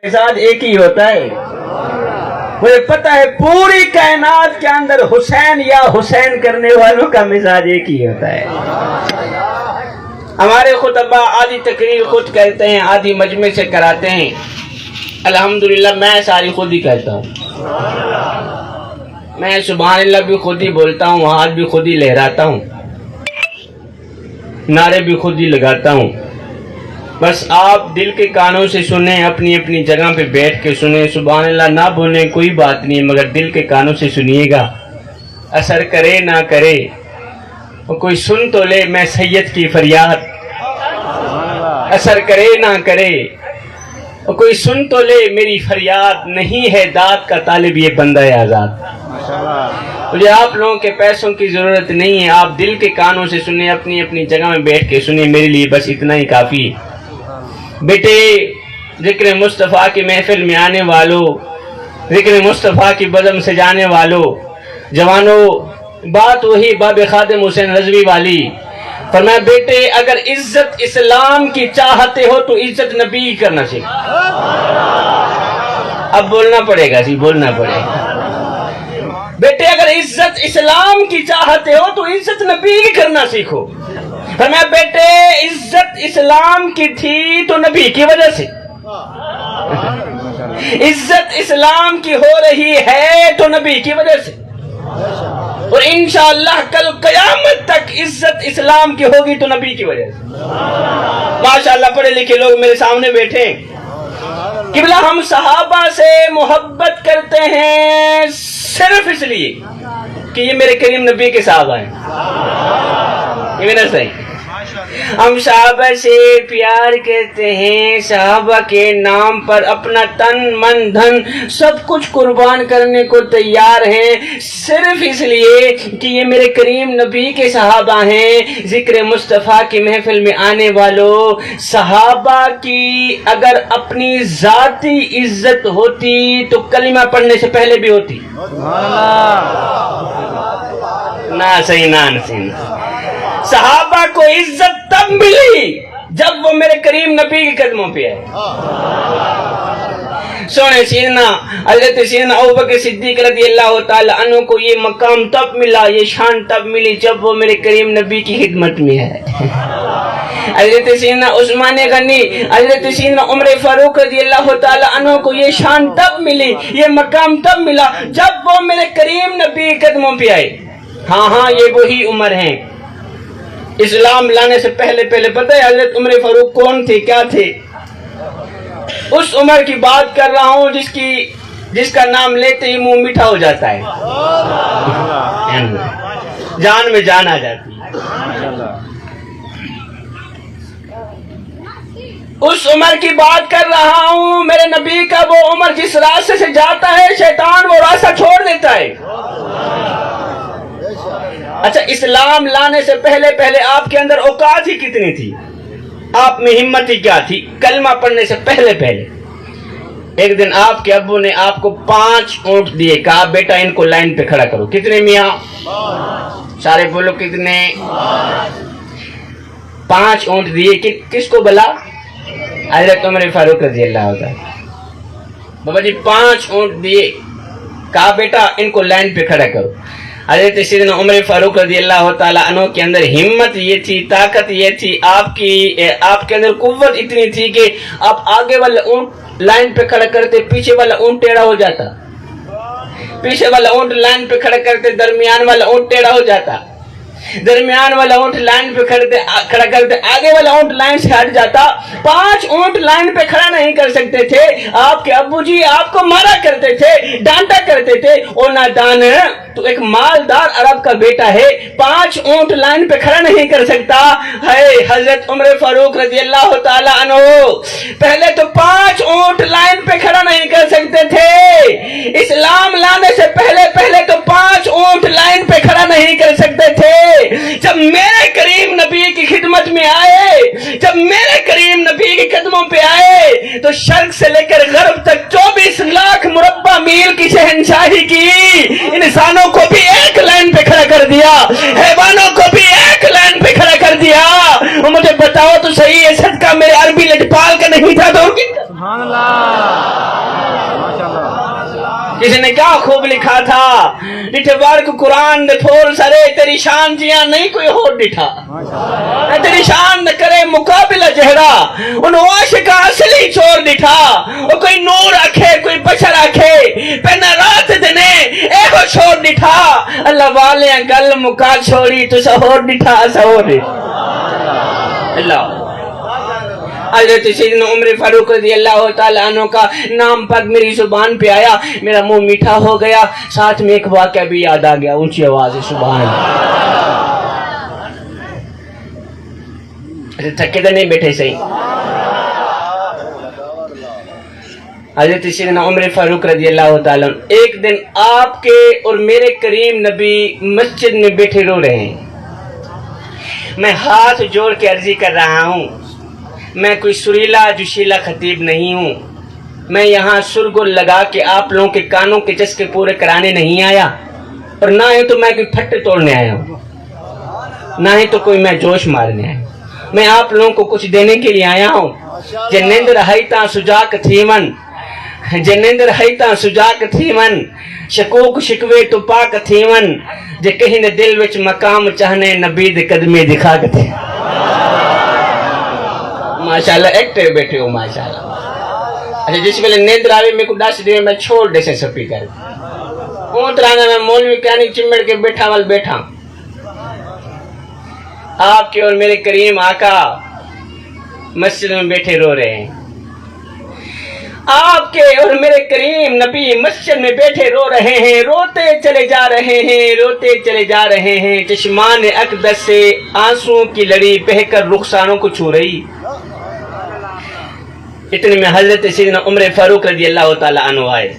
مزاج ایک ہی ہوتا ہے. مجھے پتا ہے پوری کائنات کے اندر حسین یا حسین کرنے والوں کا مزاج ایک ہی ہوتا ہے. ہمارے خطبہ آدھی تقریر خود کرتے ہیں، آدھی مجمع سے کراتے ہیں. الحمدللہ میں ساری خود ہی کہتا ہوں. میں سبحان اللہ بھی خود ہی بولتا ہوں، ہاتھ بھی خود ہی لہراتا ہوں، نعرے بھی خود ہی لگاتا ہوں. بس آپ دل کے کانوں سے سنیں، اپنی اپنی جگہ پہ بیٹھ کے سنیں. سبحان اللہ نہ بولیں کوئی بات نہیں، مگر دل کے کانوں سے سنیے گا. اثر کرے نہ کرے کوئی سن تو لے میں سید کی فریاد. اثر کرے نہ کرے کوئی سن تو لے میری فریاد. نہیں ہے داد کا طالب یہ بندہ آزاد. مجھے آپ لوگوں کے پیسوں کی ضرورت نہیں ہے، آپ دل کے کانوں سے سنیں، اپنی اپنی جگہ میں بیٹھ کے سنیں. میرے لیے بس اتنا ہی کافی. بیٹے ذکر مصطفیٰ کی محفل میں آنے والوں، ذکر مصطفیٰ کی بزم سے جانے والوں، جوانوں، بات وہی باب خادم حسین رضوی والی. فرمایا بیٹے اگر عزت اسلام کی چاہتے ہو تو عزت نبی کی کرنا سیکھ. اب بولنا پڑے گا، بولنا پڑے گا. بیٹے اگر عزت اسلام کی چاہتے ہو تو عزت نبی کی کرنا سیکھو. فرمایا بیٹے عزت اسلام کی تھی تو نبی کی وجہ سے، عزت اسلام کی ہو رہی ہے تو نبی کی وجہ سے، اور انشاءاللہ کل قیامت تک عزت اسلام کی ہوگی تو نبی کی وجہ سے. ماشاءاللہ پڑھے لکھے لوگ میرے سامنے بیٹھے. قبلہ ہم صحابہ سے محبت کرتے ہیں صرف اس لیے کہ یہ میرے کریم نبی کے صحابہ ہیں. یہ میرا صحیح. ہم صحابہ سے پیار کرتے ہیں، صحابہ کے نام پر اپنا تن من دھن سب کچھ قربان کرنے کو تیار ہیں صرف اس لیے کہ یہ میرے کریم نبی کے صحابہ ہیں. ذکر مصطفیٰ کی محفل میں آنے والوں، صحابہ کی اگر اپنی ذاتی عزت ہوتی تو کلمہ پڑھنے سے پہلے بھی ہوتی. نہ صحیح نہ نسین. صحابہ کو عزت تب ملی جب وہ میرے کریم نبی کے قدموں پہ آئے. سونے سیدنا حضرت سیدنا ابوبکر صدیق رضی اللہ تعالی عنہ کو یہ مقام تب ملا، یہ شان تب ملی جب وہ میرے کریم نبی کی خدمت میں ہے. حضرت سیدنا عثمان غنی، حضرت سیدنا عمر فاروق رضی اللہ تعالی عنہ کو یہ شان تب ملی، یہ مقام تب ملا جب وہ میرے کریم نبی کے قدموں پہ آئے. ہاں یہ وہی عمر ہیں. اسلام لانے سے پہلے پتہ ہے حضرت عمر فاروق کون تھے، کیا تھے؟ اس عمر کی بات کر رہا ہوں جس کا نام لیتے ہی منہ میٹھا ہو جاتا ہے، جان میں جان آ جاتی ہے. اس عمر کی بات کر رہا ہوں، میرے نبی کا وہ عمر جس راستے سے جاتا ہے شیطان وہ راستہ چھوڑ دیتا ہے. اچھا اسلام لانے سے پہلے آپ کے اندر اوقات ہی کتنی تھی، آپ میں ہمت ہی کیا تھی؟ کلمہ پڑھنے سے پہلے ایک دن آپ کے ابو نے آپ کو 5 اونٹ دیے، کہا بیٹا ان کو لائن پہ کھڑا کرو. کتنے میاں؟ سارے بولو کتنے؟ 5 اونٹ دیے. کس کو بلا؟ حضرت عمر فاروق رضی اللہ عنہ. بابا جی 5 اونٹ دیے، کہا بیٹا ان کو لائن پہ کھڑا کرو. حضرت سیدنا عمر فاروق رضی اللہ تعالیٰ عنہ کے اندر ہمت یہ تھی، طاقت یہ تھی، آپ کے اندر قوت اتنی تھی کہ آپ آگے والا اونٹ لائن پہ کھڑا کرتے، پیچھے والا اونٹ ٹیڑھا ہو جاتا، پیچھے والا اونٹ لائن پہ کھڑا کرتے، درمیان والا اونٹ ٹیڑھا ہو جاتا، درمیان والا اونٹ لائن پہ کھڑا کرتے، آگے والا اونٹ لائن سے ہٹ جاتا. 5 اونٹ لائن پہ کھڑا نہیں کر سکتے تھے. آپ کے ابو جی آپ کو مارا کرتے تھے، ڈانٹا کرتے تھے. او نادان تو ایک مالدار عرب کا بیٹا ہے، 5 اونٹ لائن پہ کھڑا نہیں کر سکتا ہے. حضرت عمر فاروق رضی اللہ تعالی عنہ پہلے تو 5 اونٹ لائن پہ کھڑا نہیں کر سکتے تھے. اسلام لانے سے پہلے تو 5 اونٹ لائن پہ کھڑا نہیں کر سکتے تھے. جب میرے کریم نبی کی خدمت میں آئے، جب میرے کریم نبی کے قدموں پہ آئے تو شرق سے لے کر غرب تک 24 لاکھ مربع میل کی شہنشاہی کی. انسانوں کو بھی ایک لائن پہ کھڑا کر دیا، حیوانوں کو بھی ایک لائن پہ کھڑا کر دیا. مجھے بتاؤ تو صحیح ہے، صدقہ میرے عربی لٹپال کا نہیں تھا تو سبحان اللہ. کسی نے کیا خوب لکھا تھا ڈٹھے بار کو قرآن دے پھول سرے تیری شان جیاں نہیں کوئی ہو ڈٹھا تیری شان نہ کرے مقابلہ جہرا ان عاشقہ اصلی چھوڑ ڈٹھا اور کوئی نور رکھے کوئی بشر رکھے پہنا رات دنے ایک چھوڑ ڈٹھا اللہ والے گل مکا چھوڑی تو سہور ڈٹھا سہور اللہ حضرت سیدنا عمر فاروق رضی اللہ تعالیٰ عنہ کا نام پاک میری زبان پہ آیا میرا منہ میٹھا ہو گیا ساتھ میں ایک واقعہ بھی یاد آ گیا اونچی آواز ہے سبحان اللہ تھکے تو نہیں بیٹھے صحیح حضرت سیدنا عمر فاروق رضی اللہ تعالیٰ عنہ ایک دن آپ کے اور میرے کریم نبی مسجد میں بیٹھے رو رہے ہیں میں ہاتھ جوڑ کے عرضی کر رہا ہوں میں کوئی سریلا جوشیلا خطیب نہیں ہوں میں یہاں سرگل لگا کے آپ لوگوں کے کانوں کے چسکے پورے کرانے نہیں آیا اور نہ ہی تو میں کوئی پھٹ توڑنے آیا ہوں نہ ہی تو کوئی میں جوش مارنے آیا ہوں میں آپ لوگوں کو کچھ دینے کے لیے آیا ہوں جنیندر ہائیتا سجاک تھیمن جنیندر ہائیتا سجاک تھیمن شکوک شکوے تو پاک تھیمن جے کہیں نے دل وچ مقام چاہنے نبی دے قدمے دکھا کے تھے ماشاءاللہ ایکٹر بیٹھے ہو ماشاءاللہ اچھا جس ویلے نیندر آوے میں کو دس دے میں چھوڑ دے سے سپی کر اون ترانا میں مولوی کہانی چمڑ کے بیٹھا وال بیٹھا آپ کے اور میرے کریم آقا مسجد میں بیٹھے رو رہے ہیں آپ کے اور میرے کریم نبی مسجد میں بیٹھے رو رہے ہیں روتے چلے جا رہے ہیں روتے چلے جا رہے ہیں چشمان اقدس سے آنسوں کی لڑی بہہ کر رخسانوں کو چھو رہی اتنے میں حضرت سیدنا عمر فاروق رضی اللہ تعالیٰ عنہ آئے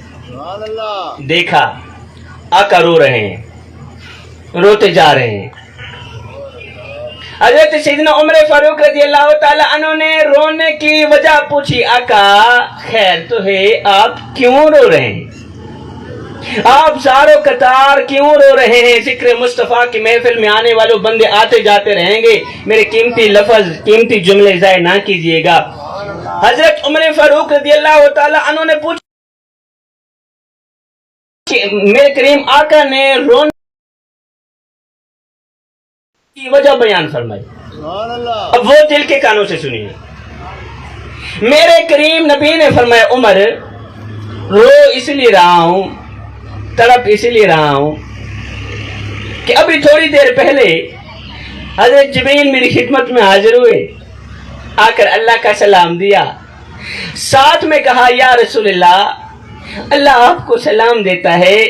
دیکھا آقا رو رہے ہیں روتے جا رہے ہیں حضرت سیدنا عمر فاروق رضی اللہ تعالیٰ عنہ نے رونے کی وجہ پوچھی آقا خیر تو ہے آپ کیوں رو رہے ہیں آپ زارو قطار کیوں رو رہے ہیں ذکر مصطفیٰ کی محفل میں آنے والوں بندے آتے جاتے رہیں گے میرے قیمتی لفظ قیمتی جملے ضائع نہ کیجئے گا حضرت عمر فاروق رضی اللہ تعالیٰ عنہ نے پوچھا میرے کریم آقا نے رونے کی وجہ بیان فرمائی اب وہ دل کے کانوں سے سنیے میرے کریم نبی نے فرمایا عمر رو اس لیے رہا ہوں تڑپ اس لیے رہا ہوں کہ ابھی تھوڑی دیر پہلے حضرت جبریل میری خدمت میں حاضر ہوئے آ کر اللہ کا سلام دیا ساتھ میں کہا یا رسول اللہ اللہ آپ کو سلام دیتا ہے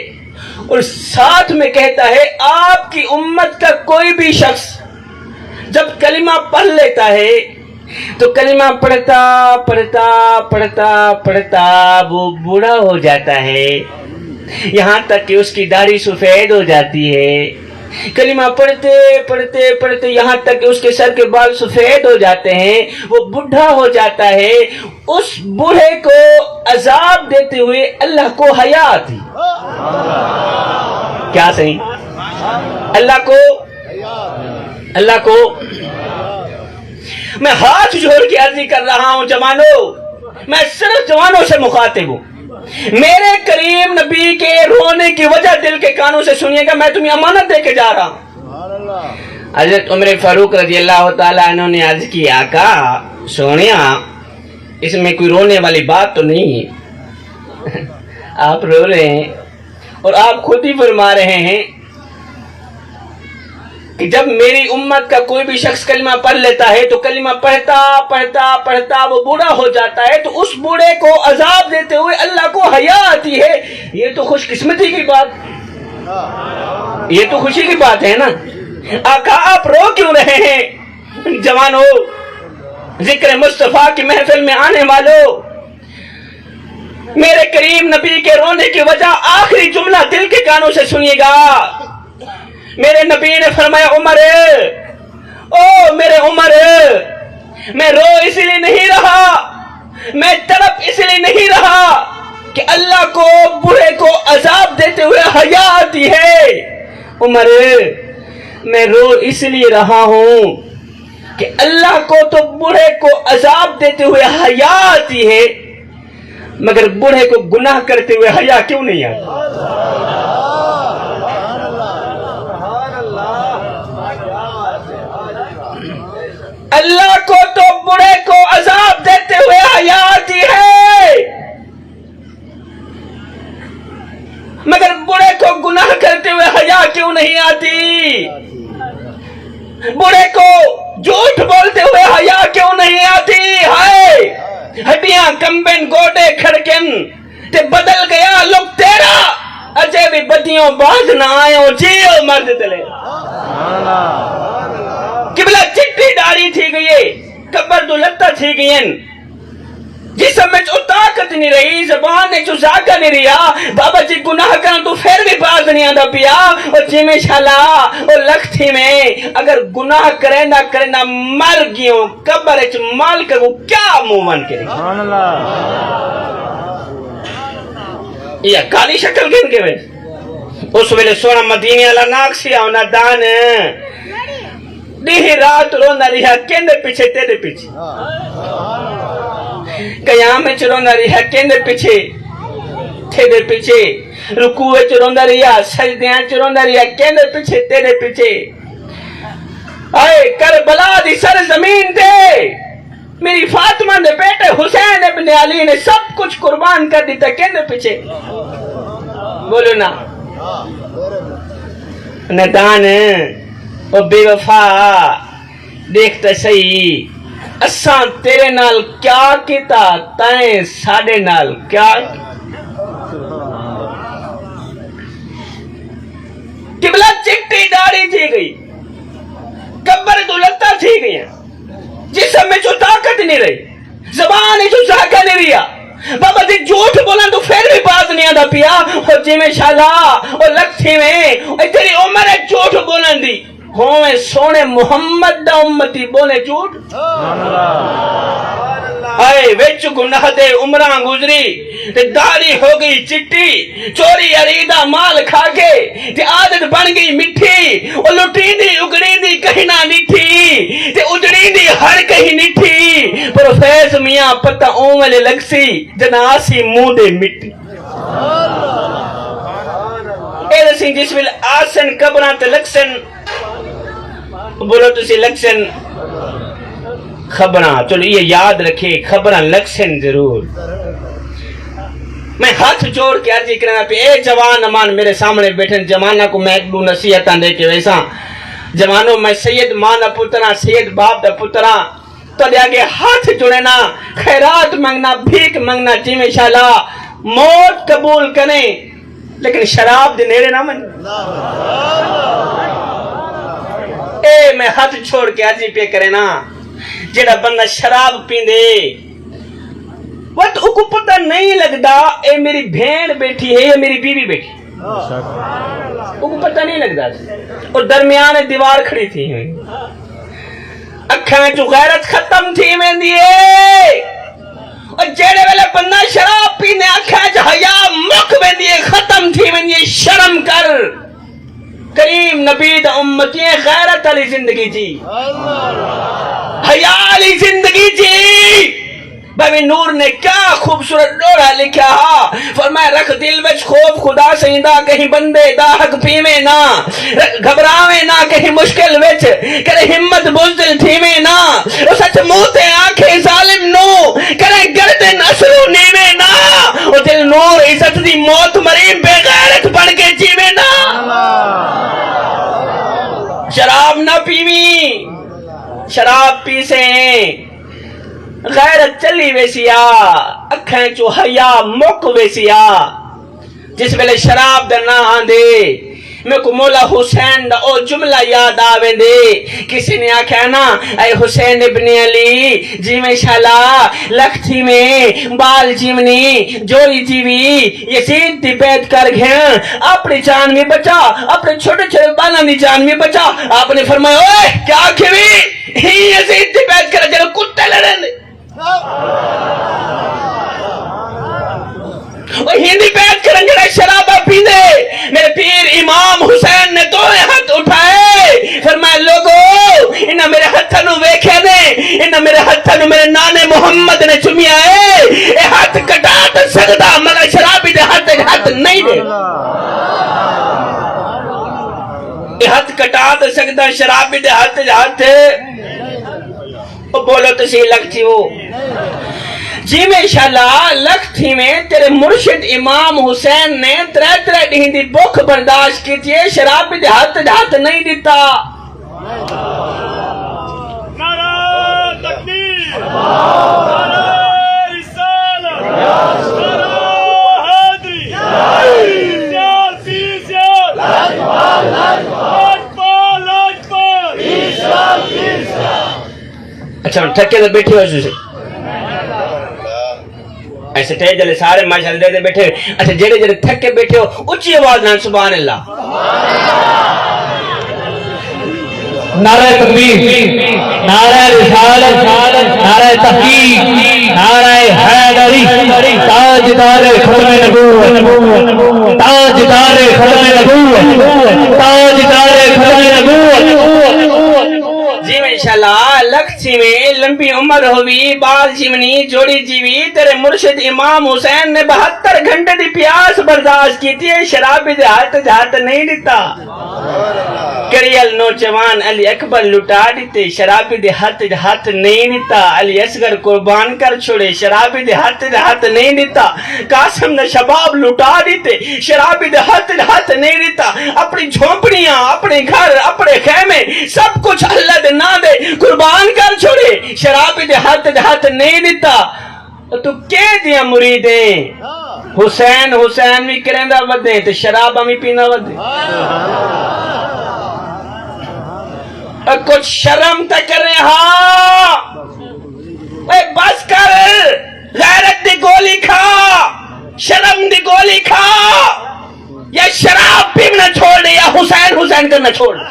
اور ساتھ میں کہتا ہے آپ کی امت کا کوئی بھی شخص جب کلمہ پڑھ لیتا ہے تو کلمہ پڑھتا پڑھتا پڑھتا پڑھتا وہ بوڑھا ہو جاتا ہے یہاں تک کہ اس کی داڑھی سفید ہو جاتی ہے کلمہ پڑھتے پڑھتے پڑھتے یہاں تک کہ اس کے سر کے بال سفید ہو جاتے ہیں وہ بوڑھا ہو جاتا ہے اس بوڑھے کو عذاب دیتے ہوئے اللہ کو حیا آتی کیا صحیح اللہ کو میں ہاتھ جوڑ کے عرضی کر رہا ہوں جوانوں میں صرف جوانوں سے مخاطب ہوں میرے کریم نبی کے رونے کی وجہ دل کے کانوں سے سنیے گا میں تمہیں امانت دے کے جا رہا ہوں حضرت عمر فاروق رضی اللہ تعالیٰ عنہ نے عرض کی آقا سونیا اس میں کوئی رونے والی بات تو نہیں ہے آپ رو رہے ہیں اور آپ خود ہی فرما رہے ہیں کہ جب میری امت کا کوئی بھی شخص کلمہ پڑھ لیتا ہے تو کلمہ پڑھتا پڑھتا پڑھتا وہ بوڑھا ہو جاتا ہے تو اس بوڑھے کو عذاب دیتے ہوئے اللہ کو حیا آتی ہے یہ تو خوش قسمتی کی بات یہ تو خوشی کی بات ہے نا آقا آپ رو کیوں رہے ہیں جوانوں ذکر مصطفیٰ کی محفل میں آنے والوں میرے کریم نبی کے رونے کی وجہ آخری جملہ دل کے کانوں سے سنیے گا میرے نبی نے فرمایا عمر او میرے عمر میں رو اس لیے نہیں رہا میں تڑپ اس لیے نہیں رہا کہ اللہ کو بوڑھے کو عذاب دیتے ہوئے حیا آتی ہے عمر میں رو اس لیے رہا ہوں کہ اللہ کو تو بوڑھے کو عذاب دیتے ہوئے حیا آتی ہے مگر بوڑھے کو گناہ کرتے ہوئے حیا کیوں نہیں آتا؟ اللہ کو تو بوڑھے کو عذاب دیتے ہوئے حیا آتی ہے، مگر بوڑھے کو گناہ کرتے ہوئے حیا کیوں نہیں آتی؟ بوڑھے کو جھوٹ بولتے ہوئے حیا کیوں نہیں آتی؟ ہائے ہڈیاں کمبن گوڈے کھڑکن تے بدل گیا لوگ تیرا، اجے بھی بدیوں باز نہ آئے جیو مرد دلے۔ قبلہ چٹی داڑھی تھی گئی، کبر دولتہ تھی گئین، جسم میں جو طاقت نہیں رہی، زبان میں جو ذاکہ نہیں رہا، بابا جی گناہ کرن تو پھر بھی باز نہیں آدھا پیا، اور جی میں شالا اور لکھتی میں اگر گناہ کرے نہ مر گیوں کبر اچ مال کرو کیا مومن کرے؟ یہ کالی شکل کن کے وے اس ویلے سونا مدینی اللہ ناکسی آونا دان دیہی رات رونا رہا کیندے پیچھے تیرے پیچھے، قیام میں رونا رہا کیندے پیچھے تیرے پیچھے، رکوع میں رونا رہا سجدیاں رونا رہا کیندے پیچھے تیرے پیچھے۔ اے کربلا دی سر زمین دے میری فاطمہ نے بیٹے حسین ابن علی نے سب کچھ قربان کر دیتا کیندے پیچھے؟ بولو نا ندان او بے وفا دیکھتا صحیح اساں تیرے نال کیا کیتا تائیں ساڑے نال کیا قبلہ چٹی داڑھی تھی گئی، کبر دولتہ تھی گئی، جسم میں جو طاقت نہیں رہی، زبان میں جو ذاکہ نہیں رہا، بابا جی جھوٹ بولا تو پھر بھی باز نہیں آدھا پیا، اور جی میں شالا اور لکھتی میں تیری عمر ہے جھوٹ بولن دی، ہوئے سونے محمد دا امتی بولے جھوٹ، آئے ویچ گناہ دے عمران گزری تے داڑھی ہو گئی چٹی، چوری عریدہ مال کھا کے تے عادت بن گئی مٹھی، اور لٹی دی اگڑی دی کہیں نہ نٹھی تے اجڑی دی ہر کہیں نٹھی، پروفیس میاں پتہ اوملے لگسی جناسی منہ دے مٹی۔ اے رسیں جس ویل آسن قبران تے لکسن بولو تسی لکسن خبراں، چلو یہ یاد رکھے خبراں لکسن ضرور۔ میں ہاتھ جوڑ کے عرضی کرنا پہ اے جوان امان میرے سامنے بیٹھن جوانہ کو میں ایک دو نصیحتاں دے کے ویسا جوانوں میں سید ماں دا پترا سید باپ دا پترا تو دے آگے ہاتھ جوڑنا خیرات منگنا بھیک منگنا جی میں شالا موت قبول کریں لیکن شراب دے نیرے نہ من۔ اے میں ہاتھ چھوڑ کے عرضی پہ کرے نا جڑا بندہ شراب پیندے وقت او کو پتہ نہیں لگدا اے میری بھین بیٹھی ہے یا میری بیوی بیٹھی، او کو پتہ نہیں لگدا، اور درمیان دیوار کھڑی تھی، اکھاں جو غیرت ختم تھی میں دیئے، اور جیڑے والے بندہ شراب پینے اکھاں جو حیا مک میں دیئے ختم تھی میں دیئے، شرم کر، کریم نبی دا امتی غیرت علی زندگی جی، حیا علی زندگی جی۔ بابی نور نے کیا خوبصورت ڈورا لکھا، فرمایا رکھ دل وچ خوف خدا سیندہ کہیں بندے دا حق پیوے نہ، گھبراوے نہ کہیں مشکل وچ کرے ہمت بزدل تھیوے نہ، او سچ موتے آنکھیں ظالم نو کرے گردن اثرو نیوے نہ، او دل نور عزت دی موت مریم بے غیرت بن کے جیوے نہ۔ شراب نہ پیویں، شراب پی سے غیرت چلی ویسیا، اکھیں چو حیا مک ویسیا، جس ویلے شراب دا نہ آندے میں کو مولا حسین دا او جملہ یاد آویں دے، کسی نے آکھا نا اے حسین ابن علی جی میں شالا لکھتی میں بال جیونی جوری جیوی یزید دی بیعت کر گھیں اپنی جان میں بچا، اپنے چھوٹے چھوٹے بالوں دی جان میں بچا۔ آپ نے فرمایا اوے کیا کھوی ہی یزید دی بیعت کر جنہوں کتے لڑیں دے، اور ہندی بیعت کریں جڑے شرابہ پیندے۔ میرے پیر امام حسین نے دو ہاتھ اٹھائے، فرمایا لوگو انہاں میرے ہتھاں نو ویکھیا نے انہاں میرے ہتھاں نو میرے نانے محمد نے چومیا ہے اے ہاتھ کٹا تے سکدا مگر شرابی دے ہاتھ نہیں دے اے ہاتھ کٹا تے سکدا شرابی دے ہاتھ بولو تو سی لگتی ہو جی میں انشاءاللہ لکھتی میں تیرے مرشد امام حسین نے ترے دن دی بھوک برداشت کی تھی شراب دے ہاتھ نہیں دیتا نعرہ تکبیر نعرہ رسالت نعرہ حیدری سیال فی سیال لاجپال اچھا ٹھکے تو بیٹھی ہو سے ایسے ٹھے جلے سارے ماشاء دے بیٹھے اچھا جڑے جڑے تھکے بیٹھے ہو اچھی آواز نہ سبحان اللہ نعرہ تکبیر نعرہ رسالت نعرہ تحقیق نعرہ حیدری تاجدار ختم نبوت تاجدار ختم نبوت تاجدار ختم نبوت جی میں انشاءاللہ لکھتی میں لمبی عمر ہوئی بال جیونی جوڑی جیوی تیرے مرشد امام حسین نے 72 گھنٹے دی پیاس برداشت کی تھی شرابی دے ہاتھ نہیں دیتا کریل نوجوان علی اکبر لٹا دیتے شرابی دے ہاتھ نہیں دیتا علی اصغر قربان کر چھوڑے شرابی دے ہاتھ نہیں دیتا قاسم نے شباب لٹا دیتے شرابی دے ہاتھ نہیں دیتا اپنی جھونپڑیاں اپنے گھر اپنے خیمے سب کچھ اللہ دے نہ دے قربان کر چھوڑے شرابی دے ہاتھ نہیں دیتا تو کہہ دیا مریدیں حسین بھی کرندہ ودیں تو شراب ہمیں پینا ودیں کچھ شرم تا کرے ہاں بس کر غیرت دی گولی کھا شرم دی گولی کھا یا شراب پینا چھوڑ دے یا حسین کرنا چھوڑ دے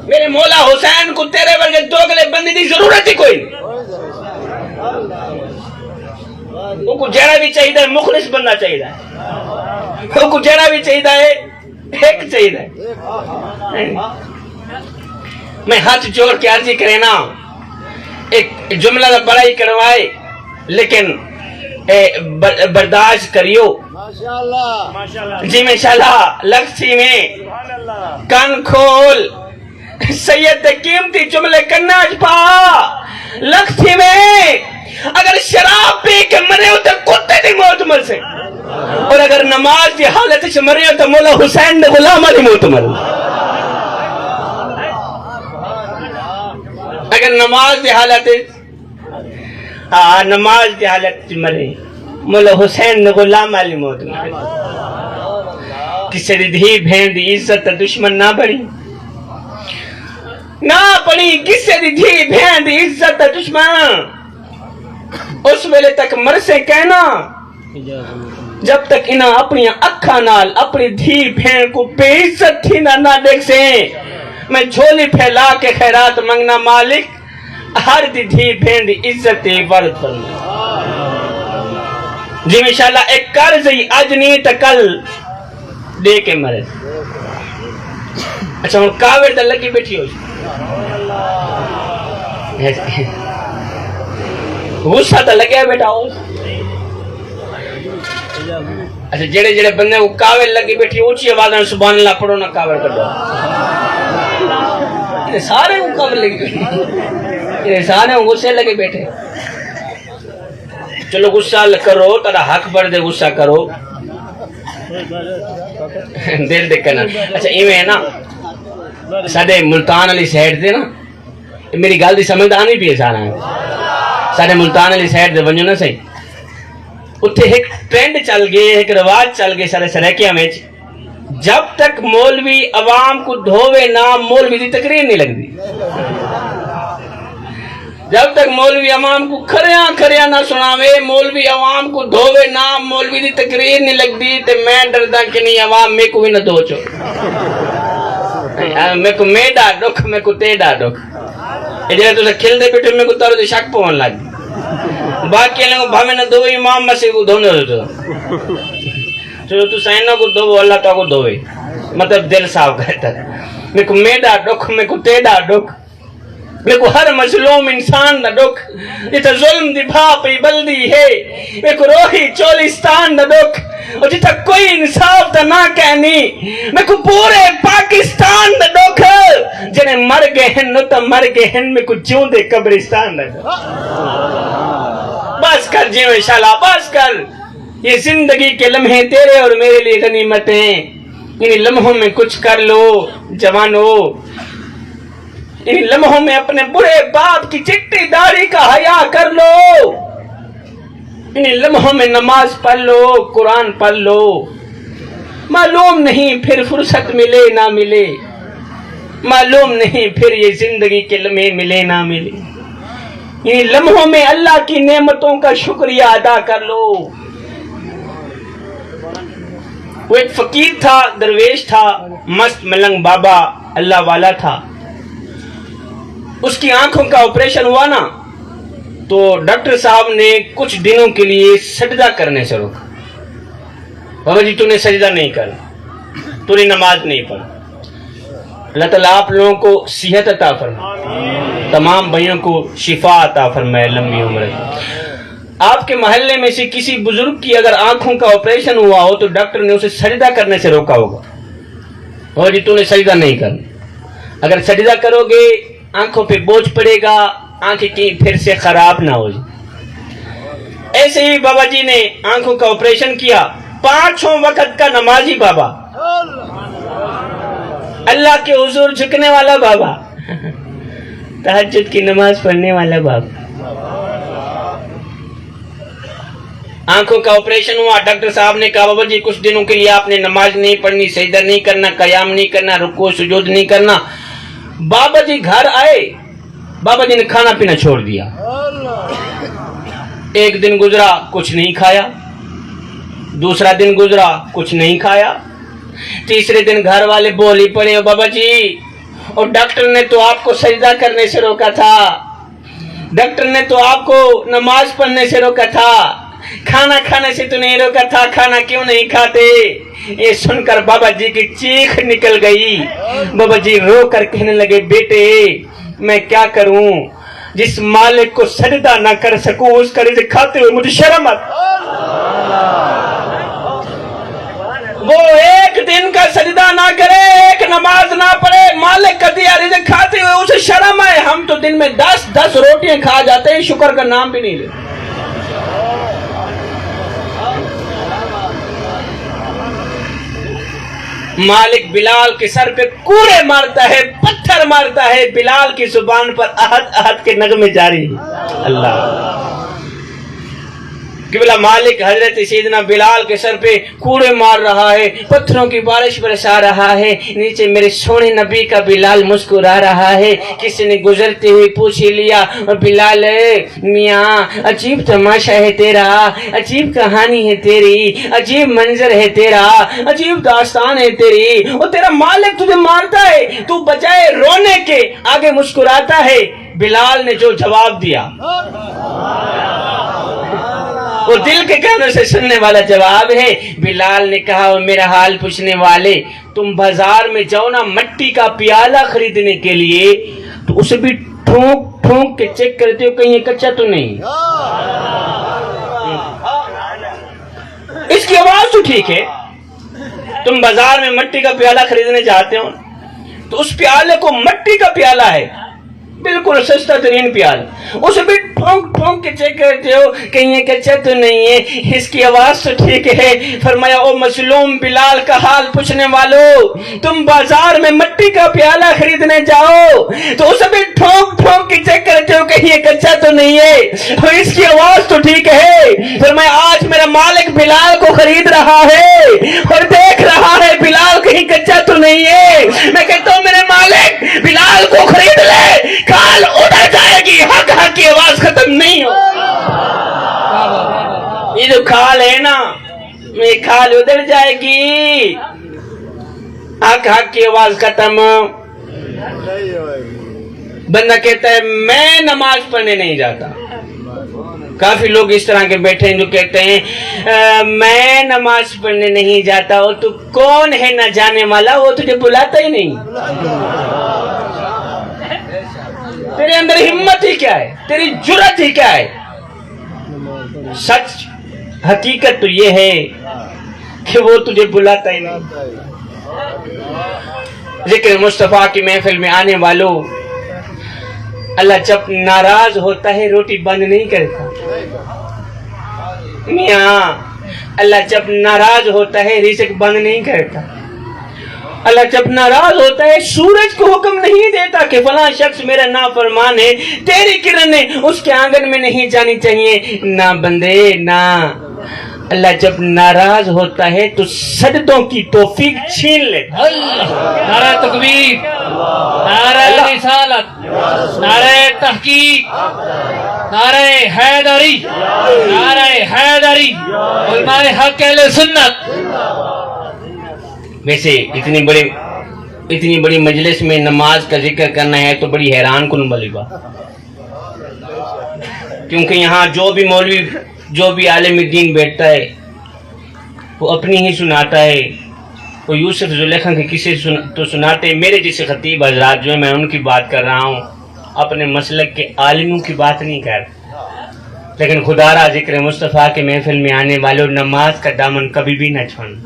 میرے مولا حسین کو تیرے ورگے دوگلے بندی دی ضرورت ہی کوئی نہیں وہ کو جڑا بھی چاہیے مخلص بننا چاہیے وہ کو جڑا بھی چاہیے ایک چاہیے میں ہاتھ جوڑ کے عرضی کرے نا ایک جملہ کا بڑا ہی کروائے لیکن برداشت کریو جی میں انشاءاللہ لکھتی میں کان کھول سید قیمتی جملے کناج پا لکھتی میں اگر شراب پی کے مرے ہو تو کتے دی موت مر سے اور اگر نماز دی حالت سے مرے ہو تو مولا حسین نے غلام علی موت مر اگر نماز دی حالت نماز دی حالت سے مرے مولا حسین نے غلام علی موت مر کسی دی دھی بہن دی عزت دشمن نہ بڑی نہ پڑی کسی دی دھی بہن دی عزت دشمن اس ویلے تک مرسے کہنا جب تک انہاں اپنی اکھاں نال اپنی دھی بہن کو بے عزت تھی نہ دیکھ سے میں جھولی پھیلا کے خیرات منگنا مالک ہر دی دھی بہن دی عزت ورد فرما جی انشاءاللہ ایک قرض ہی اج نہیں تا کل دے کے مرے اچھا ہوں کاوڑ دا لگی بیٹھی ہوئی غصہ تا لگیا بیٹا ہو اچھا جڑے بندے کو کاوڑ لگی بیٹھی اونچی آواز سبحان اللہ پڑھو نہ کاوڑ کر دو سارے کو کاوڑ لگی بیٹھے سارے غصے لگے بیٹھے چلو غصہ کرو تارا حق بڑھ دے غصہ کرو دل دیکھنا اچھا ایویں ہے نا ساڑھے ملتان علی سائڈ دے نا میری گل دی سمجھ آنی پی ہے سارا ساڑھے ملتان علی سائڈ دے ونجو نا صحیح اتھے ایک ٹرینڈ چل گئے ایک رواج چل گئے سارے سریکیاں میں جب تک مولوی عوام کو دھووے نہ مولوی دی تقریر نہیں لگ دی جب تک مولوی عوام کو کھریاں نہ سناوے مولوی عوام کو دھووے نہ مولوی دی تقریر نہیں لگ دی تے میں ڈردا کہ نہیں عوام میں کو بھی نہ دھو چو میں کو میڈا دکھ میں کو تیڈا دکھ جڑے تو کھل دے بیٹھے میں کو تارو دے شک پون لگ باقی لوگ بھامے نہ دھوے امام مسیح کو دھونے دو تو سائنہ کو دھو اللہ تعالیٰ کو دھوے مطلب دل صاف کہتا ہے میرے کو میڈا ڈک، میرے کو تیڈا ڈک، میرے کو ہر مظلوم انسان دا ڈک، جتا ظلم دی بھاپی بلدی ہے، میرے کو روحی چولستان دا ڈک، اور جتا کوئی انصاف دا نہ کہنی، میرے کو پورے پاکستان دا ڈک، جنہیں مر گئے ہیں نو تا مر گئے ہیں، میرے کو جیوں دے قبرستان دا ڈک۔ بس کر جیوں انشاءاللہ، بس کر، یہ زندگی کے لمحے تیرے اور میرے لیے غنیمتیں، ان لمحوں میں کچھ کر لو جوانو، ان لمحوں میں اپنے برے باپ کی چٹی داڑھی کا حیا کر لو، ان لمحوں میں نماز پڑھ لو، قرآن پڑھ لو، معلوم نہیں پھر فرصت ملے نہ ملے، معلوم نہیں پھر یہ زندگی کے لمحے ملے نہ ملے، ان لمحوں میں اللہ کی نعمتوں کا شکریہ ادا کر لو۔ وہ ایک فقیر تھا، درویش تھا، مست ملنگ بابا اللہ والا تھا، اس کی آنکھوں کا آپریشن ہوا نا تو ڈاکٹر صاحب نے کچھ دنوں کے لیے سجدہ کرنے سے روکا۔ بابا جی تو نے سجدہ نہیں کرنا، تو نے نماز نہیں پڑھ۔ اللہ تعالیٰ آپ لوگوں کو صحت عطا فرمائے، تمام بھائیوں کو شفا عطا فرمائے، لمبی عمر۔ آپ کے محلے میں سے کسی بزرگ کی اگر آنکھوں کا آپریشن ہوا ہو تو ڈاکٹر نے اسے سجدہ کرنے سے روکا ہوگا، بابا جی تو نے سجدہ نہیں کرنا، اگر سجدہ کرو گے آنکھوں پہ بوجھ پڑے گا، آنکھیں کی پھر سے خراب نہ ہو جائے۔ ایسے ہی بابا جی نے آنکھوں کا آپریشن کیا، 5 وقت کا نمازی بابا، اللہ کے حضور جھکنے والا بابا، تہجد کی نماز پڑھنے والا بابا۔ آنکھوں کا آپریشن ہوا، ڈاکٹر صاحب نے کہا بابا جی کچھ دنوں کے لیے آپ نے نماز نہیں پڑھنی، سجدہ نہیں کرنا، قیام نہیں کرنا، رکوع سجود نہیں کرنا۔ بابا جی گھر آئے، بابا جی نے کھانا پینا چھوڑ دیا، ایک دن گزرا کچھ نہیں کھایا، دوسرا دن گزرا کچھ نہیں کھایا، تیسرے دن گھر والے بول ہی پڑے بابا جی اور ڈاکٹر نے تو آپ کو سجدہ کرنے سے روکا تھا، ڈاکٹر نے تو آپ کو نماز پڑھنے سے روکا تھا، کھانا کھانے سے تو نہیں روکا تھا، کھانا کیوں نہیں کھاتے؟ یہ سن کر بابا جی کی چیخ نکل گئی، بابا جی رو کر کہنے لگے بیٹے میں کیا کروں، جس مالک کو سجدہ نہ کر سکوں اس کا رزق کھاتے ہوئے مجھے شرم آتی۔ وہ ایک دن کا سجدہ نہ کرے، ایک نماز نہ پڑھے، مالک کا دیا رزق کھاتے ہوئے اسے شرم آئے۔ ہم تو دن میں 10 روٹیاں کھا جاتے ہیں، شکر کا نام بھی نہیں لیتے۔ مالک بلال کے سر پہ کوڑے مارتا ہے، پتھر مارتا ہے، بلال کی زبان پر احد احد کے نغمے جاری ہیں۔ اللہ قبلہ مالک حضرت سیدنا بلال کے سر پہ کوڑے مار رہا ہے، پتھروں کی بارش برسا رہا ہے، نیچے میرے سونے نبی کا بلال مسکرا رہا ہے۔ کسی نے گزرتے ہوئے پوچھ لیا بلال میاں عجیب تماشا ہے تیرا، عجیب کہانی ہے تیری، عجیب منظر ہے تیرا، عجیب داستان ہے تیری، اور تیرا مالک تجھے مارتا ہے، تو بجائے رونے کے آگے مسکراتا ہے۔ بلال نے جو جواب دیا وہ دل کے کانوں سے سننے والا جواب ہے۔ بلال نے کہا وہ میرا حال پوچھنے والے، تم بازار میں جاؤ نا مٹی کا پیالہ خریدنے کے لیے تو اسے بھی ٹھونک ٹھونک کے چیک کرتے ہو کہیں یہ کچا تو نہیں۔ اس کی آواز تو ٹھیک ہے، تم بازار میں مٹی کا پیالہ خریدنے جاتے ہو تو اس پیالے کو مٹی کا پیالہ ہے، بالکل سستا ترین پیالہ، اسے بھی ٹھونک ٹھونک کے چیک کرتے ہو کہیں یہ کچا تو نہیں ہے، اس کی آواز تو ٹھیک ہے۔ فرمایا او مظلوم بلال کا حال پوچھنے والو، تم بازار میں مٹی کا پیالہ خریدنے جاؤ تو اسے بھی ٹھونک ٹھونک کے چیک کرتے ہو کہیں یہ کچا تو نہیں ہے، اور اس کی آواز تو ٹھیک ہے۔ فرمایا آج میرا مالک بلال کو خرید رہا ہے اور دیکھ رہا ہے بلال کہیں کچا تو نہیں ہے۔ میں کہتا ہوں میرے مالک بلال کو خرید لے، کال ادھر جائے گی، حق حق کی آواز ختم نہیں ہو۔ یہ جو کھال ہے نا یہ کھال ادھر جائے گی، حق حق کی آواز ختم۔ بندہ کہتا ہے میں نماز پڑھنے نہیں جاتا، کافی لوگ اس طرح کے بیٹھے ہیں جو کہتے ہیں میں نماز پڑھنے نہیں جاتا ہوں. تو کون ہے نہ جانے والا؟ وہ تجھے بلاتا ہی نہیں. تیرے اندر ہمت ہی کیا ہے؟ تیری جرات ہی کیا ہے؟ سچ حقیقت تو یہ ہے کہ وہ تجھے بلاتا ہی نہیں. ذکر مصطفیٰ کی محفل میں آنے والوں، اللہ جب ناراض ہوتا ہے روٹی بند نہیں کرتا. میاں اللہ جب ناراض ہوتا ہے رزق بند نہیں کرتا. اللہ جب ناراض ہوتا ہے سورج کو حکم نہیں دیتا کہ فلاں شخص میرا نافرمان ہے، تیری کرنیں اس کے آنگن میں نہیں جانی چاہیے. نہ بندے نہ. اللہ جب ناراض ہوتا ہے تو سجدوں کی توفیق چھین لیتا. نعرہ تکبیر، نعرہ رسالت، نعرہ تحقیق، نعرہ حیدری، نعرہ حیدری، علماء حق اہل سنت. ویسے اتنی بڑی مجلس میں نماز کا ذکر کرنا ہے تو بڑی حیران کن والی بات، کیونکہ یہاں جو بھی مولوی جو بھی عالم دین بیٹھتا ہے وہ اپنی ہی سناتا ہے. وہ یوسف زلیخا کے قصے تو سناتے. میرے جیسے خطیب حضرات جو ہیں میں ان کی بات کر رہا ہوں، اپنے مسلک کے عالموں کی بات نہیں کر. لیکن خدا را ذکر مصطفیٰ کے محفل میں آنے والوں نماز کا دامن کبھی بھی نہ چھوڑنا.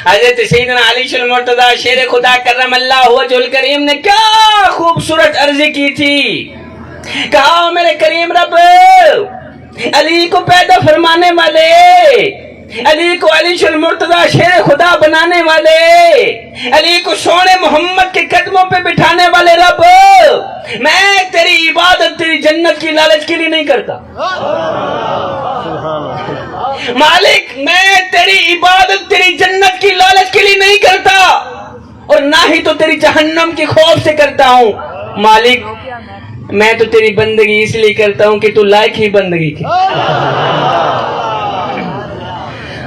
حضرت سیدنا علی المرتضیٰ شیر خدا کرم اللہ وجہ الکریم نے کیا خوبصورت عرضی کی تھی. کہا میرے کریم رب علی کو پیدا فرمانے والے، علی کو علی المرتضیٰ شیر خدا بنانے والے، علی کو سونے محمد کے قدموں پہ بٹھانے والے رب، میں تیری عبادت تیری جنت کی لالچ کے لیے نہیں کرتا. مالک میں تیری عبادت تیری جنت کی لالچ کے لیے نہیں کرتا، اور نہ ہی تو تیری جہنم کی خوف سے کرتا ہوں. مالک میں تو تیری بندگی اس لیے کرتا ہوں کہ تو لائق ہی بندگی کی.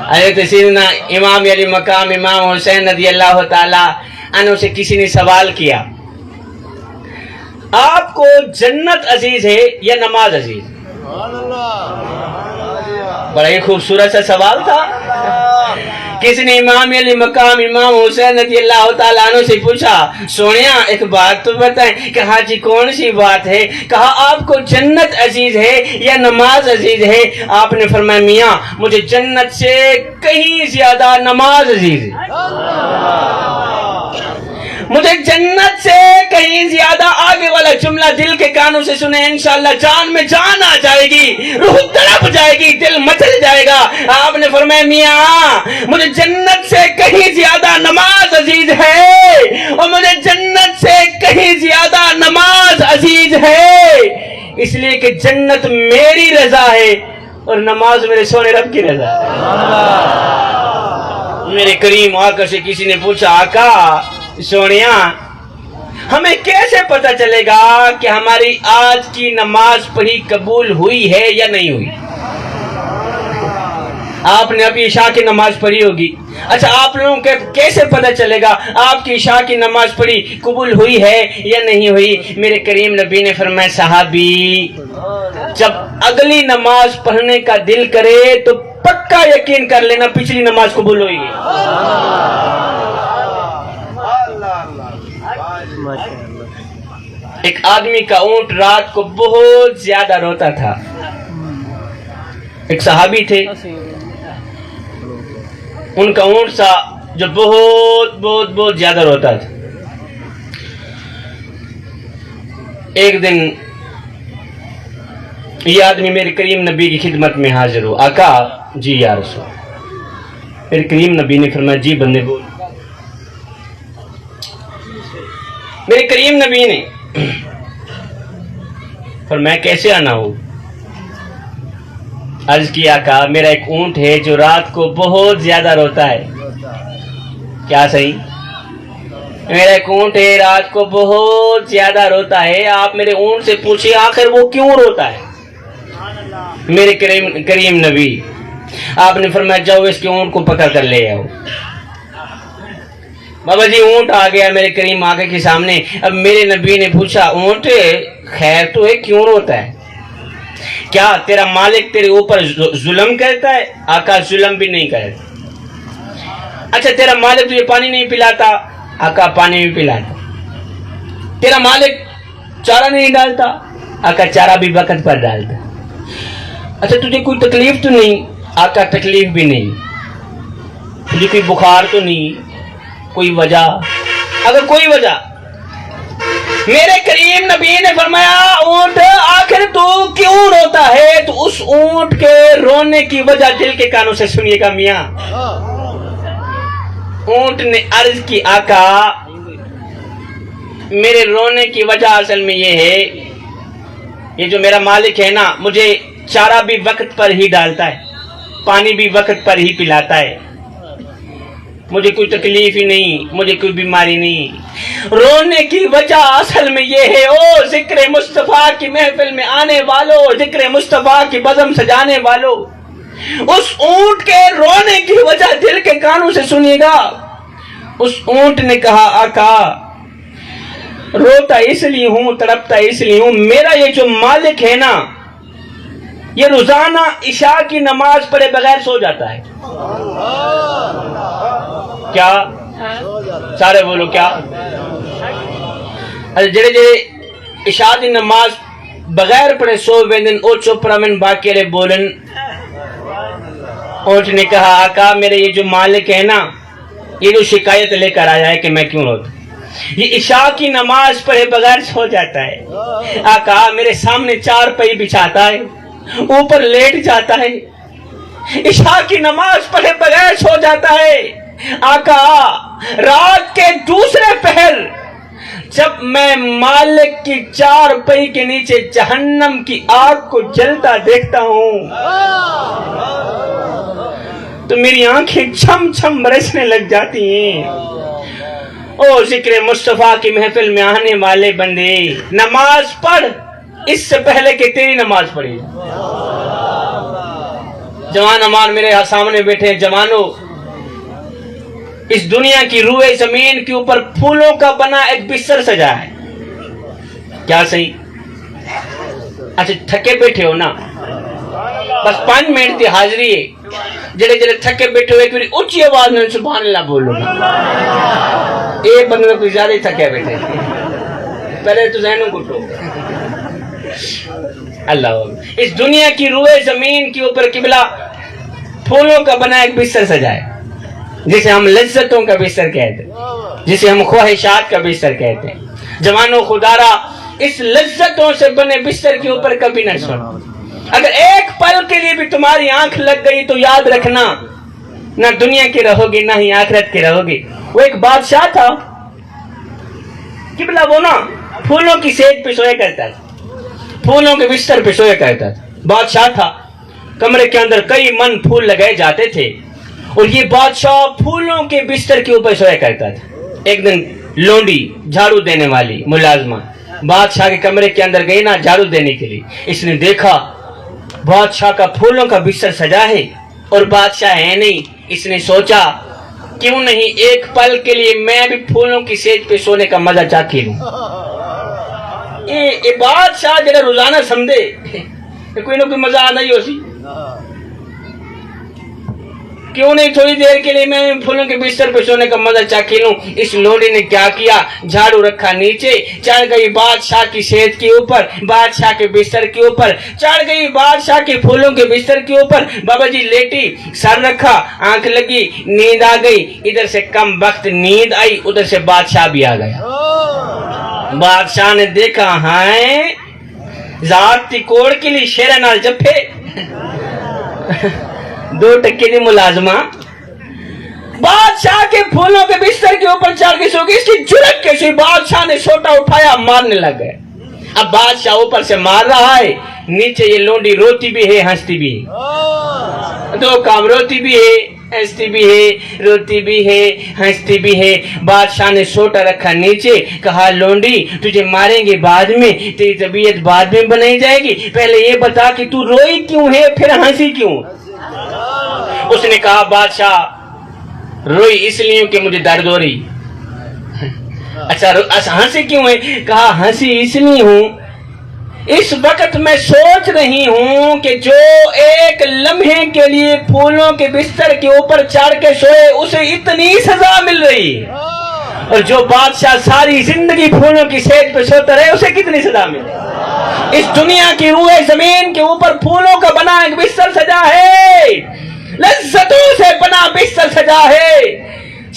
حضرت سیدنا امام علی مقام امام حسین رضی اللہ تعالی عنہ سے کسی نے سوال کیا، آپ کو جنت عزیز ہے یا نماز عزیز؟ بڑا ہی خوبصورت سا سوال تھا. کسی نے امام علی مقام امام حسین رضی اللہ تعالیٰ عنہ سے پوچھا، سونیا ایک بات تو بتائیں. کہا جی کون سی بات ہے؟ کہا آپ کو جنت عزیز ہے یا نماز عزیز ہے؟ آپ نے فرمایا میاں مجھے جنت سے کہیں زیادہ نماز عزیز ہے. مجھے جنت سے کہیں زیادہ. آگے والا جملہ دل کے کانوں سے سنیں، انشاءاللہ جان میں جان آ جائے گی، روح تڑپ جائے گی، دل مچل جائے گا. آپ نے فرمایا میاں مجھے جنت سے کہیں زیادہ نماز عزیز ہے، اور مجھے جنت سے کہیں زیادہ نماز عزیز ہے، اس لیے کہ جنت میری رضا ہے اور نماز میرے سونے رب کی رضا ہے. میرے کریم آقا سے کسی نے پوچھا، آقا سونیا ہمیں کیسے پتہ چلے گا کہ ہماری آج کی نماز پڑھی قبول ہوئی ہے یا نہیں ہوئی؟ آپ نے ابھی عشاء کی نماز پڑھی ہوگی. اچھا آپ لوگوں کو کیسے پتہ چلے گا آپ کی عشاء کی نماز پڑھی قبول ہوئی ہے یا نہیں ہوئی؟ میرے کریم نبی نے فرمایا صحابی جب اگلی نماز پڑھنے کا دل کرے تو پکا یقین کر لینا پچھلی نماز قبول ہوئی ہے. ایک آدمی کا اونٹ رات کو بہت زیادہ روتا تھا. ایک صحابی تھے، ان کا اونٹ سا جو بہت زیادہ روتا تھا. ایک دن یہ آدمی میرے کریم نبی کی خدمت میں حاضر ہو. آقا جی یا رسول. میرے کریم نبی نے فرمایا جی بندے بول. میرے کریم نبی نے فرمایا کیسے آنا ہو؟ عرض کیا آقا میرا ایک اونٹ ہے جو رات کو بہت زیادہ روتا ہے. کیا صحیح؟ میرا ایک اونٹ ہے رات کو بہت زیادہ روتا ہے. آپ میرے اونٹ سے پوچھیں آخر وہ کیوں روتا ہے؟ میرے کریم نبی آپ نے فرمایا جاؤ اس کے اونٹ کو پکڑ کر لے آؤ. بابا جی اونٹ آ گیا میرے کریم آقا کے سامنے. اب میرے نبی نے پوچھا اونٹ خیر تو ہے کیوں روتا ہے؟ کیا تیرا مالک تیرے اوپر ظلم کرتا ہے؟ آقا ظلم بھی نہیں کرتا. اچھا تیرا مالک تجھے پانی نہیں پلاتا؟ آقا پانی بھی پلاتا. تیرا مالک چارہ نہیں ڈالتا؟ آقا چارہ بھی وقت پر ڈالتا. اچھا تجھے کوئی تکلیف تو نہیں؟ آقا تکلیف بھی نہیں. تجھے کوئی بخار تو نہیں؟ کوئی وجہ؟ اگر کوئی وجہ، میرے کریم نبی نے فرمایا اونٹ آخر تو کیوں روتا ہے؟ تو اس اونٹ کے رونے کی وجہ دل کے کانوں سے سنیے گا میاں. اونٹ نے عرض کی آقا میرے رونے کی وجہ اصل میں یہ ہے، یہ جو میرا مالک ہے نا مجھے چارہ بھی وقت پر ہی ڈالتا ہے، پانی بھی وقت پر ہی پلاتا ہے، مجھے کوئی تکلیف ہی نہیں، مجھے کوئی بیماری نہیں. رونے کی وجہ اصل میں یہ ہے او ذکر مصطفیٰ کی محفل میں آنے والوں، ذکر مصطفیٰ کی بزم سجانے والوں، اس اونٹ کے رونے کی وجہ دل کے کانوں سے سنیے گا. اس اونٹ نے کہا آقا روتا اس لیے ہوں، تڑپتا اس لیے ہوں، میرا یہ جو مالک ہے نا یہ روزانہ عشاء کی نماز پڑھے بغیر سو جاتا ہے. کیا سارے بولو کیا؟ جڑے جڑے عشاء دی نماز بغیر پڑھے سو ویندن او چپ رمن باقی رے بولن. اونٹ نے کہا آقا میرے یہ جو مالک ہے نا یہ جو شکایت لے کر آیا ہے کہ میں کیوں روتا، یہ عشاء کی نماز پڑھے بغیر سو جاتا ہے. آقا میرے سامنے چار پئی بچھاتا ہے، اوپر لیٹ جاتا ہے، عشاء کی نماز پڑھے بغیر سو جاتا ہے. آقا رات کے دوسرے پہر جب میں مالک کی چار پئی کے نیچے جہنم کی آگ کو جلتا دیکھتا ہوں تو میری آنکھیں چھم چھم برسنے لگ جاتی ہیں. او ذکر مصطفیٰ کی محفل میں آنے والے بندے نماز پڑھ اس سے پہلے کہ تیری نماز پڑھی. جوان امان میرے سامنے بیٹھے ہیں. جوانوں اس دنیا کی روئے زمین کے اوپر پھولوں کا بنا ایک بستر سجا ہے. کیا صحیح؟ اچھا تھکے بیٹھے ہو نا، بس 5 منٹ کی حاضری ہے. جڑے جڑے تھکے بیٹھے ہوئے کوئی اونچی آواز میں سبحان اللہ بولو نا. ایک بندے کوئی زیادہ ہی تھکے بیٹھے، پہلے تو ذہنوں کو اللہ. اس دنیا کی روئے زمین کے اوپر قبلہ پھولوں کا بنا ایک بستر سجا ہے جسے ہم لذتوں کا بستر کہتے ہیں، جسے ہم خواہشات کا بستر کہتے ہیں. جوانوں خدارا اس لذتوں سے بنے بستر کے اوپر کبھی نہ سونا. اگر ایک پل کے لیے بھی تمہاری آنکھ لگ گئی تو یاد رکھنا نہ دنیا کی رہو گی نہ ہی آخرت کی رہو گی. وہ ایک بادشاہ تھا قبلہ، وہ نا پھولوں کی سیج پہ سویا کرتا تھا، پھولوں کے بستر پہ سویا کرتا تھا. بادشاہ تھا، کمرے کے اندر کئی من پھول لگائے جاتے تھے اور یہ بادشاہ پھولوں کے بستر کے اوپر سویا کرتا تھا. ایک دن لونڈی جھاڑو دینے والی ملازمہ بادشاہ کے کمرے کے اندر گئی نا جھاڑو دینے کے لیے. اس نے دیکھا بادشاہ کا پھولوں کا بستر سجا ہے اور بادشاہ ہے نہیں. اس نے سوچا کیوں نہیں ایک پل کے لیے میں بھی پھولوں کی سیج پہ سونے کا مزہ چاکھی لوں. یہ بادشاہ جڑا روزانہ سمجھے کوئی نہ کوئی مزہ آنا ہی ہو سی. کیوں نہیں تھوڑی دیر کے لیے میں پھولوں کے بستر پہ سونے کا مزہ چاکھی لوں. اس لونڈی نے کیا کیا، جھاڑو رکھا نیچے، چڑھ گئی بادشاہ کی سیج کے اوپر، بادشاہ کے بستر کے اوپر چڑھ گئی، بادشاہ کے پھولوں کے بستر کے اوپر. بابا جی لیٹی، سر رکھا، آنکھ لگی، نیند آ گئی. ادھر سے کم وقت نیند آئی، ادھر سے بادشاہ بھی آ گیا. بادشاہ نے دیکھا ہائے ذات تی کوڑ کے لیے شیرے نال جپے 2 ٹکے دی ملازمہ بادشاہ کے پھولوں کے بستر کے اوپر چڑھ کے سو گئی. اس کی جرت کیسی، بادشاہ نے سوٹا اٹھایا مارنے لگ گئے. اب بادشاہ اوپر سے مار رہا ہے، نیچے یہ لونڈی روتی بھی ہے ہنستی بھی ہے. 2 کام، روتی بھی ہے ہنستی بھی ہے، روتی بھی ہے ہنستی بھی ہے. بادشاہ نے سوٹا رکھا نیچے، کہا لونڈی تجھے ماریں گے بعد میں، تیری طبیعت بعد میں بنائی جائے گی، پہلے یہ بتا کہ تو روئی کیوں ہے پھر ہنسی کیوں. اس نے کہا بادشاہ روئی اس لیے کہ مجھے درد ہو رہی. اچھا ہنسی کیوں ہے؟ کہا ہنسی اس لیے ہوں اس وقت میں سوچ رہی ہوں کہ جو ایک لمحے کے لیے پھولوں کے بستر کے اوپر چڑھ کے سوئے اسے اتنی سزا مل رہی، اور جو بادشاہ ساری زندگی پھولوں کی سیج پہ سوتا رہے اسے کتنی سزا ملے۔ اس دنیا کی روئے زمین کے اوپر پھولوں کا بنا ایک بستر سجا ہے، لذتوں سے بنا بستر سجا ہے۔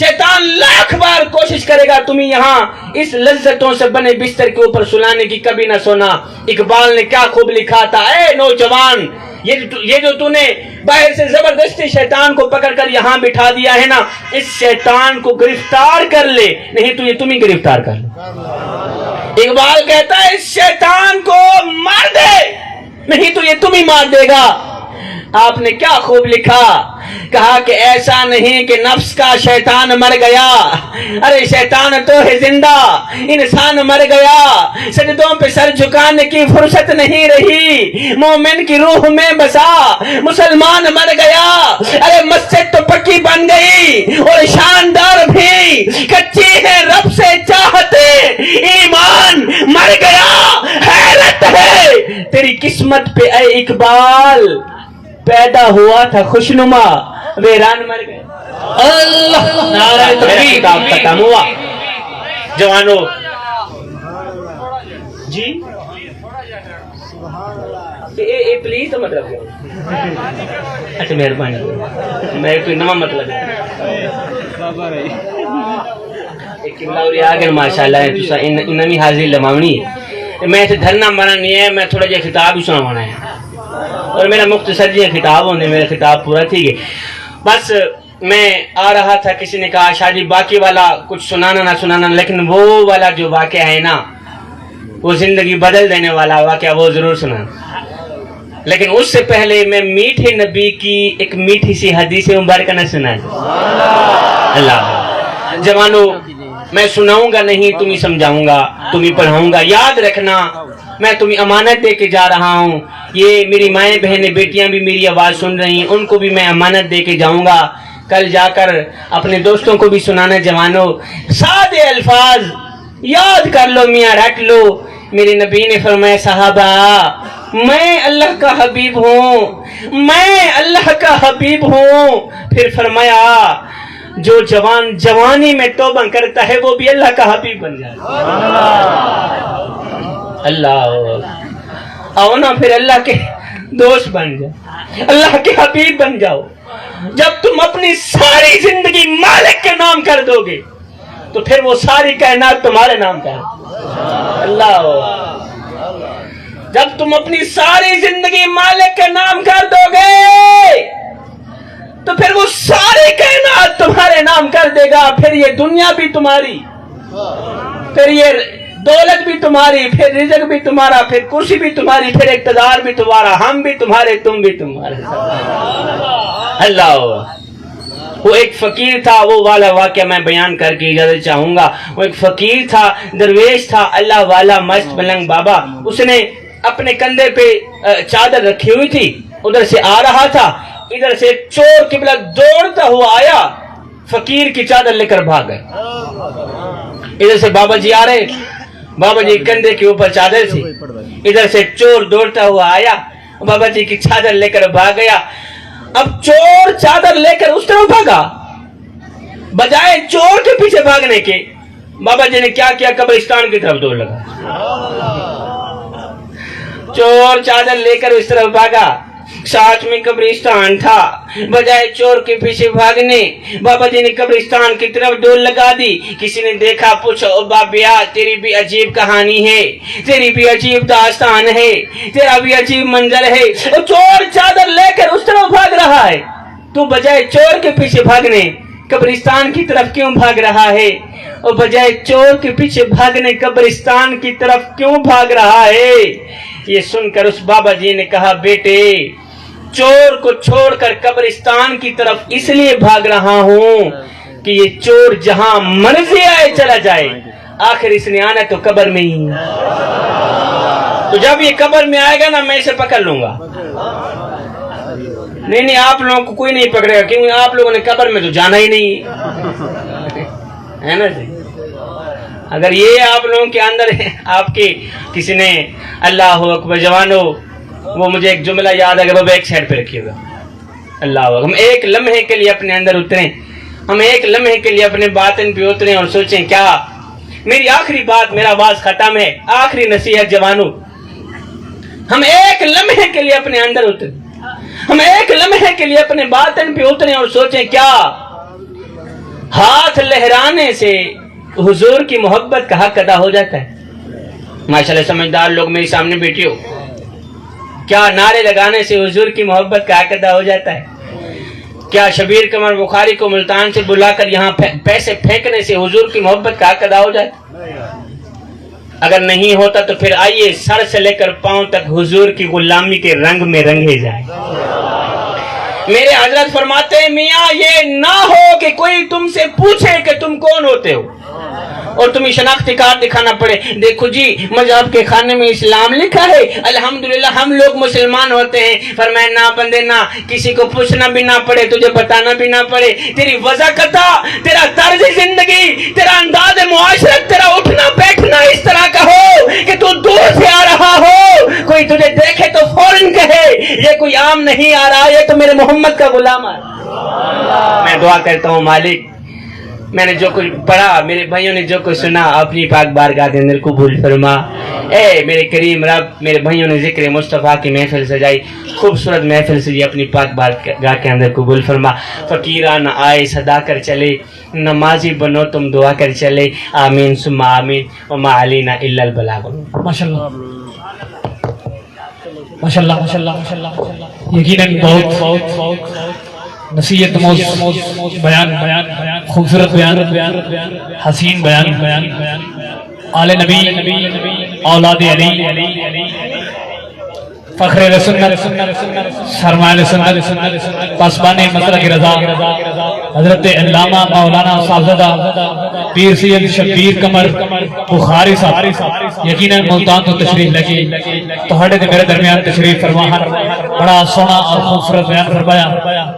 شیطان لاکھ بار کوشش کرے گا تمہیں یہاں اس لذتوں سے بنے بستر کے اوپر سلانے کی، کبھی نہ سونا۔ اقبال نے کیا خوب لکھا تھا، اے نوجوان یہ جو تو نے باہر سے زبردستی شیطان کو پکڑ کر یہاں بٹھا دیا ہے نا، اس شیطان کو گرفتار کر لے، نہیں تو یہ تم ہی گرفتار کر لے۔ اقبال کہتا ہے اس شیطان کو مار دے، نہیں تو یہ تم ہی مار دے گا۔ آپ نے کیا خوب لکھا، کہا کہ ایسا نہیں کہ نفس کا شیطان مر گیا، ارے شیطان تو ہے زندہ، انسان مر گیا، سجدوں پہ سر جھکانے کی فرصت نہیں رہی، مومن کی روح میں بسا مسلمان مر گیا، ارے مسجد تو پکی بن گئی اور شاندار بھی، کچی ہے رب سے چاہتے، ایمان مر گیا، حیرت ہے تیری قسمت پہ اے اقبال، پیدا ہوا تھا خوشنما ویران مر گئے۔ اللہ نعرہ تکبیر۔ کتاب ختم ہوا جوانو جی، پلیز تو مطلب اچھا مہربانی، میں کوئی نواں مطلب آگے ماشاء اللہ انہیں حاضری لماونی، میں دھرنا مرنا نہیں ہے، میں تھوڑا جہا خطاب بھی سناوانا ہے، اور میرا مختصر جی خطاب ہونے میرا خطاب پورا تھی گئے۔ بس میں آ رہا تھا، کسی نے کہا شاہ جی باقی والا کچھ سنانا نہ سنانا، لیکن وہ والا جو واقعہ ہے نا، وہ زندگی بدل دینے والا واقعہ، وہ ضرور سنانا۔ لیکن اس سے پہلے میں میٹھے نبی کی ایک میٹھی سی حدیث مبارکہ نہ سنائیں۔ اللہ جوانو، میں سناؤں گا نہیں، تمہیں سمجھاؤں گا، تمہیں پڑھاؤں گا، یاد رکھنا میں تمہیں امانت دے کے جا رہا ہوں۔ یہ میری مائیں بہنیں بیٹیاں بھی میری آواز سن رہی ہیں، ان کو بھی میں امانت دے کے جاؤں گا، کل جا کر اپنے دوستوں کو بھی سنانا۔ جوانو سادے الفاظ یاد کر لو، میاں رکھ لو۔ میرے نبی نے فرمایا صحابہ میں اللہ کا حبیب ہوں، میں اللہ کا حبیب ہوں۔ پھر فرمایا جو جوان جوانی میں توبہ کرتا ہے وہ بھی اللہ کا حبیب بن جائے۔ اللہ آؤ نا پھر اللہ کے دوست بن جاؤ، اللہ کے حبیب بن جاؤ۔ جب تم اپنی ساری زندگی مالک کے نام کر دو گے تو پھر وہ ساری کائنات تمہارے نام کا ہے۔ اللہ جب تم اپنی ساری زندگی مالک کے نام کر دو گے تو پھر وہ ساری کائنات تمہارے نام کر دے گا، پھر یہ دنیا بھی تمہاری، پھر یہ دولت بھی تمہاری، پھر رزق بھی تمہارا، پھر کرسی بھی تمہاری، پھر اقتدار بھی تمہارا، ہم بھی تمہارے، تم بھی تمہارے۔ اللہ وہ ایک فقیر تھا، وہ والا واقعہ میں بیان کر کے اجازت چاہوں گا۔ وہ ایک فقیر تھا، درویش تھا، اللہ والا مست ملنگ بابا۔ اس نے اپنے کندھے پہ چادر رکھی ہوئی تھی، ادھر سے آ رہا تھا، ادھر سے چور قبلہ دوڑتا ہوا آیا، فقیر کی چادر لے کر بھاگ گئے۔ ادھر سے بابا جی آ رہے، بابا جی کندھے کے اوپر چادر تھی، ادھر سے چور دوڑتا ہوا آیا، بابا جی کی چادر لے کر بھاگ گیا۔ اب چور چادر لے کر اس طرف بھاگا، بجائے چور کے پیچھے بھاگنے کے بابا جی نے کیا کیا، قبرستان کی طرف دوڑ لگا۔ چور چادر لے کر اس طرف بھاگا، ساتھ میں قبرستان تھا، بجائے چور کے پیچھے بھاگنے بابا جی نے قبرستان کی طرف دوڑ لگا دی۔ کسی نے دیکھا، پوچھا او بابیا تیری بھی عجیب کہانی ہے، تیری بھی عجیب داستان ہے، تیرا بھی عجیب منظر ہے، اور چور چادر لے کر اس طرف بھاگ رہا ہے، تو بجائے چور کے پیچھے بھاگنے قبرستان کی طرف کیوں بھاگ رہا ہے؟ اور بجائے چور کے پیچھے بھاگنے قبرستان کی طرف کیوں بھاگ رہا ہے؟ یہ سن کر اس بابا جی نے کہا بیٹے چور کو چھوڑ کر قبرستان کی طرف اس لیے بھاگ رہا ہوں کہ یہ چور جہاں مرضی آئے چلا جائے، آخر اس نے آنا تو قبر میں ہی، تو جب یہ قبر میں آئے گا نا میں اسے پکڑ لوں گا۔ نہیں آپ لوگوں کو کوئی نہیں پکڑے گا، کیونکہ آپ لوگوں نے قبر میں تو جانا ہی نہیں ہے نا جی۔ اگر یہ آپ لوگوں کے اندر ہے، آپ کی کسی نے اللہ اکبر جوانو، وہ مجھے ایک جملہ یاد ہے کہ بابا ایک سائڈ پہ رکھیے گا، اللہ اکبر، ہم ایک لمحے کے لیے اپنے اندر اتریں، ہم ایک لمحے کے لیے اپنے باطن پہ اتریں اور سوچیں کیا میری آخری بات، میرا آواز ختم ہے، آخری نصیحت جوانو، ہم ایک لمحے کے لیے اپنے اندر اتریں، ہم ایک لمحے کے لیے اپنے باطن پہ اتریں اور سوچیں کیا ہاتھ لہرانے سے حضور کی محبت کا حق ادا ہو جاتا ہے؟ ماشاءاللہ سمجھدار لوگ میری سامنے بیٹھے ہو، کیا نعرے لگانے سے حضور کی محبت کا حق ادا ہو جاتا ہے؟ کیا شبیر قمر بخاری کو ملتان سے بلا کر یہاں پیسے پھینکنے سے حضور کی محبت کا حق ادا ہو جاتا ہے؟ اگر نہیں ہوتا تو پھر آئیے سر سے لے کر پاؤں تک حضور کی غلامی کے رنگ میں رنگے جائیں۔ میرے حضرت فرماتے ہیں میاں یہ نہ ہو کہ کوئی تم سے پوچھے کہ تم کون ہوتے ہو اور تمہیں شناختی کارڈ دکھانا پڑے، دیکھو جی مذہب کے خانے میں اسلام لکھا ہے، الحمدللہ ہم لوگ مسلمان ہوتے ہیں۔ فرمایا نہ بندے نہ، کسی کو پوچھنا بھی نہ پڑے، تجھے بتانا بھی نہ پڑے، تیری وضاحت، تیرا طرز زندگی، تیرا انداز معاشرت، تیرا اٹھنا بیٹھنا اس طرح کا ہو کہ تو دور سے آ رہا ہو، کوئی تجھے دیکھے تو فوراً کہے یہ کوئی عام نہیں آ رہا، یہ تو میرے محمد کا غلام ہے۔ میں دعا کرتا ہوں مالک، میں نے جو کچھ پڑھا، میرے بھائیوں نے جو کچھ سنا، اپنی پاک بارگاہ کے اندر قبول فرما۔ اے میرے کریم رب، میرے بھائیوں نے ذکر مصطفیٰ کی محفل سجائی، خوبصورت محفل سجی، اپنی پاک بارگاہ کے اندر قبول فرما۔ فقیران آئے صدا کر چلے، نمازی بنو تم دعا کر چلے، آمین ثم آمین، وما علینا الا البلاغ۔ ماشاءاللہ ماشاءاللہ ماشاءاللہ ماشاءاللہ، یقیناً بہت نصیحت موز بیان، خوبصورت بیان، حسین بیان، آل نبی، اولاد علی، فخر سنت، سرمایہ سنت، پاسبان مسلک رضا، حضرت علامہ مولانا صاحبزادہ پیر سید شبیر قمر بخاری صاحب یقیناً ملتان تو تشریف لگی، تو ہڈے میرے درمیان تشریف فرما، بڑا سونا اور خوبصورت بیان فرمایا۔